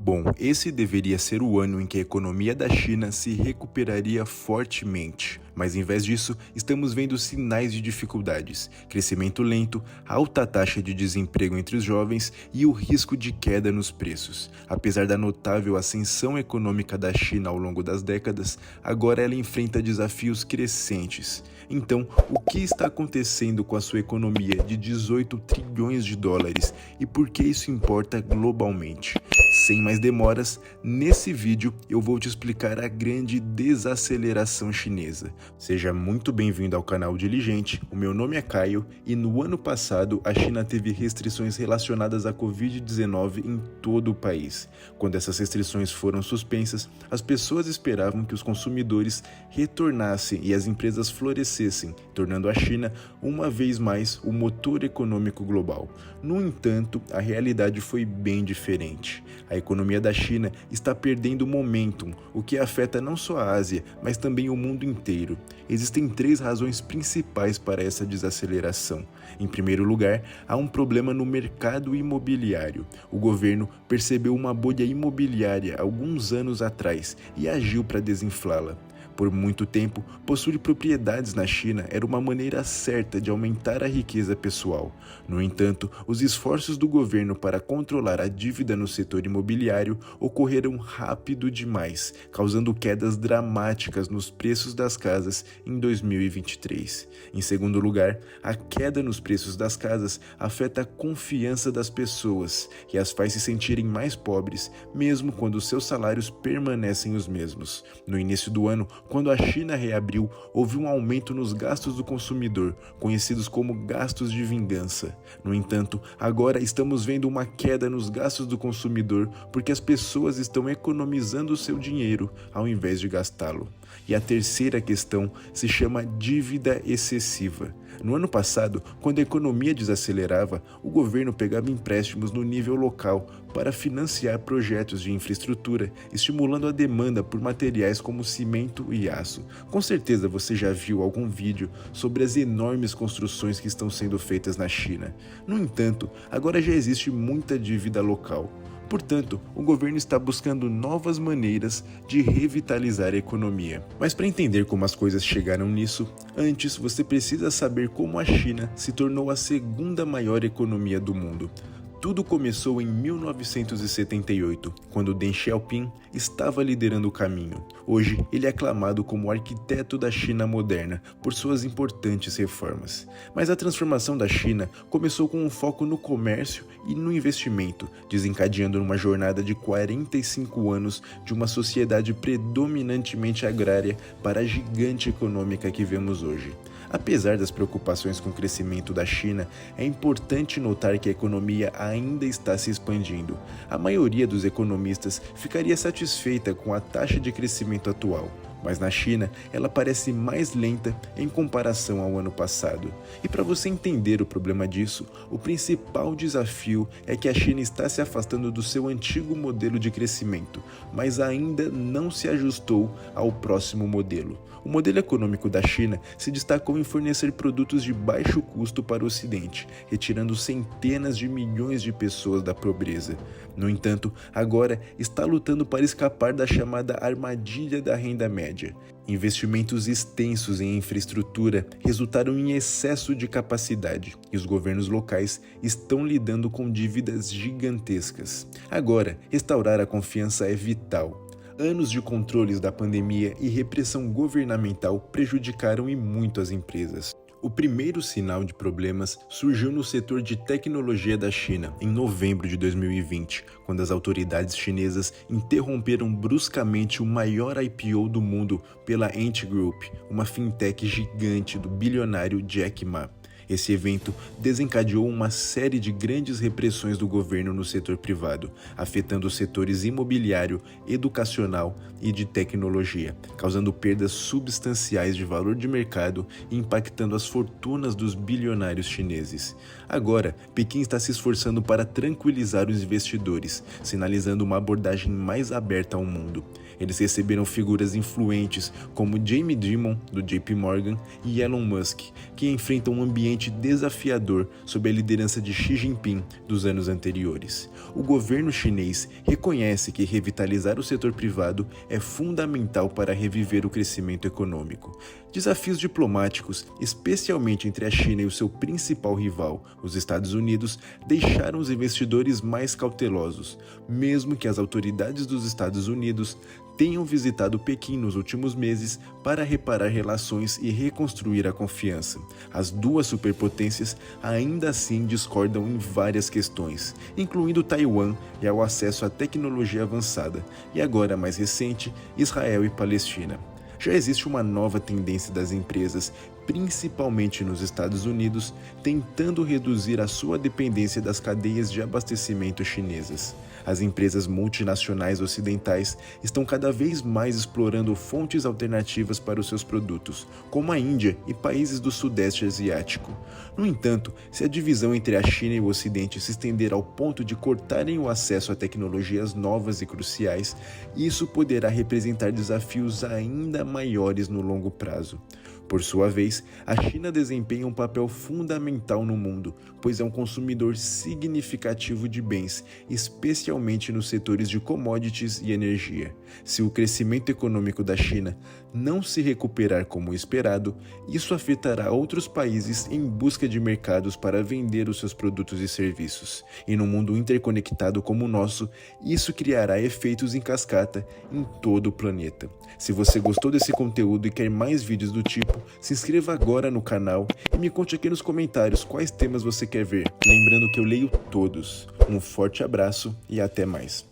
Bom, esse deveria ser o ano em que a economia da China se recuperaria fortemente. Mas em vez disso, estamos vendo sinais de dificuldades, crescimento lento, alta taxa de desemprego entre os jovens e o risco de queda nos preços. Apesar da notável ascensão econômica da China ao longo das décadas, agora ela enfrenta desafios crescentes. Então, o que está acontecendo com a sua economia de 18 trilhões de dólares e por que isso importa globalmente? Sem mais demoras, nesse vídeo eu vou te explicar a grande desaceleração chinesa. Seja muito bem-vindo ao canal Diligente, o meu nome é Caio e no ano passado a China teve restrições relacionadas à Covid-19 em todo o país. Quando essas restrições foram suspensas, as pessoas esperavam que os consumidores retornassem e as empresas florescessem, tornando a China uma vez mais o motor econômico global. No entanto, a realidade foi bem diferente. A economia da China está perdendo momentum, o que afeta não só a Ásia, mas também o mundo inteiro. Existem três razões principais para essa desaceleração. Em primeiro lugar, há um problema no mercado imobiliário. O governo percebeu uma bolha imobiliária alguns anos atrás e agiu para desinflá-la. Por muito tempo, possuir propriedades na China era uma maneira certa de aumentar a riqueza pessoal. No entanto, os esforços do governo para controlar a dívida no setor imobiliário ocorreram rápido demais, causando quedas dramáticas nos preços das casas em 2023. Em segundo lugar, a queda nos preços das casas afeta a confiança das pessoas e as faz se sentirem mais pobres, mesmo quando seus salários permanecem os mesmos. No início do ano, quando a China reabriu, houve um aumento nos gastos do consumidor, conhecidos como gastos de vingança. No entanto, agora estamos vendo uma queda nos gastos do consumidor porque as pessoas estão economizando o seu dinheiro ao invés de gastá-lo. E a terceira questão se chama dívida excessiva. No ano passado, quando a economia desacelerava, o governo pegava empréstimos no nível local para financiar projetos de infraestrutura, estimulando a demanda por materiais como cimento e aço. Com certeza você já viu algum vídeo sobre as enormes construções que estão sendo feitas na China. No entanto, agora já existe muita dívida local. Portanto, o governo está buscando novas maneiras de revitalizar a economia. Mas para entender como as coisas chegaram nisso, antes você precisa saber como a China se tornou a segunda maior economia do mundo. Tudo começou em 1978, quando Deng Xiaoping estava liderando o caminho. Hoje, ele é aclamado como o arquiteto da China moderna por suas importantes reformas. Mas a transformação da China começou com um foco no comércio e no investimento, desencadeando uma jornada de 45 anos de uma sociedade predominantemente agrária para a gigante econômica que vemos hoje. Apesar das preocupações com o crescimento da China, é importante notar que a economia ainda está se expandindo. A maioria dos economistas ficaria satisfeita com a taxa de crescimento atual, mas na China ela parece mais lenta em comparação ao ano passado. E para você entender o problema disso, o principal desafio é que a China está se afastando do seu antigo modelo de crescimento, mas ainda não se ajustou ao próximo modelo. O modelo econômico da China se destacou em fornecer produtos de baixo custo para o Ocidente, retirando centenas de milhões de pessoas da pobreza. No entanto, agora está lutando para escapar da chamada armadilha da renda média. Investimentos extensos em infraestrutura resultaram em excesso de capacidade e os governos locais estão lidando com dívidas gigantescas. Agora, restaurar a confiança é vital. Anos de controles da pandemia e repressão governamental prejudicaram e muito as empresas. O primeiro sinal de problemas surgiu no setor de tecnologia da China, em novembro de 2020, quando as autoridades chinesas interromperam bruscamente o maior IPO do mundo pela Ant Group, uma fintech gigante do bilionário Jack Ma. Esse evento desencadeou uma série de grandes repressões do governo no setor privado, afetando os setores imobiliário, educacional e de tecnologia, causando perdas substanciais de valor de mercado e impactando as fortunas dos bilionários chineses. Agora, Pequim está se esforçando para tranquilizar os investidores, sinalizando uma abordagem mais aberta ao mundo. Eles receberam figuras influentes como Jamie Dimon, do JP Morgan, e Elon Musk, que enfrentam um ambiente desafiador sob a liderança de Xi Jinping dos anos anteriores. O governo chinês reconhece que revitalizar o setor privado é fundamental para reviver o crescimento econômico. Desafios diplomáticos, especialmente entre a China e o seu principal rival, os Estados Unidos, deixaram os investidores mais cautelosos, mesmo que as autoridades dos Estados Unidos tenham visitado Pequim nos últimos meses para reparar relações e reconstruir a confiança. As duas superpotências ainda assim discordam em várias questões, incluindo Taiwan e ao acesso à tecnologia avançada, e agora mais recente, Israel e Palestina. Já existe uma nova tendência das empresas, principalmente nos Estados Unidos, tentando reduzir a sua dependência das cadeias de abastecimento chinesas. As empresas multinacionais ocidentais estão cada vez mais explorando fontes alternativas para os seus produtos, como a Índia e países do Sudeste Asiático. No entanto, se a divisão entre a China e o Ocidente se estender ao ponto de cortarem o acesso a tecnologias novas e cruciais, isso poderá representar desafios ainda maiores no longo prazo. Por sua vez, a China desempenha um papel fundamental no mundo, pois é um consumidor significativo de bens, especialmente nos setores de commodities e energia. Se o crescimento econômico da China não se recuperar como esperado, isso afetará outros países em busca de mercados para vender os seus produtos e serviços. E num mundo interconectado como o nosso, isso criará efeitos em cascata em todo o planeta. Se você gostou desse conteúdo e quer mais vídeos do tipo, se inscreva agora no canal e me conte aqui nos comentários quais temas você quer ver. Lembrando que eu leio todos. Um forte abraço e até mais.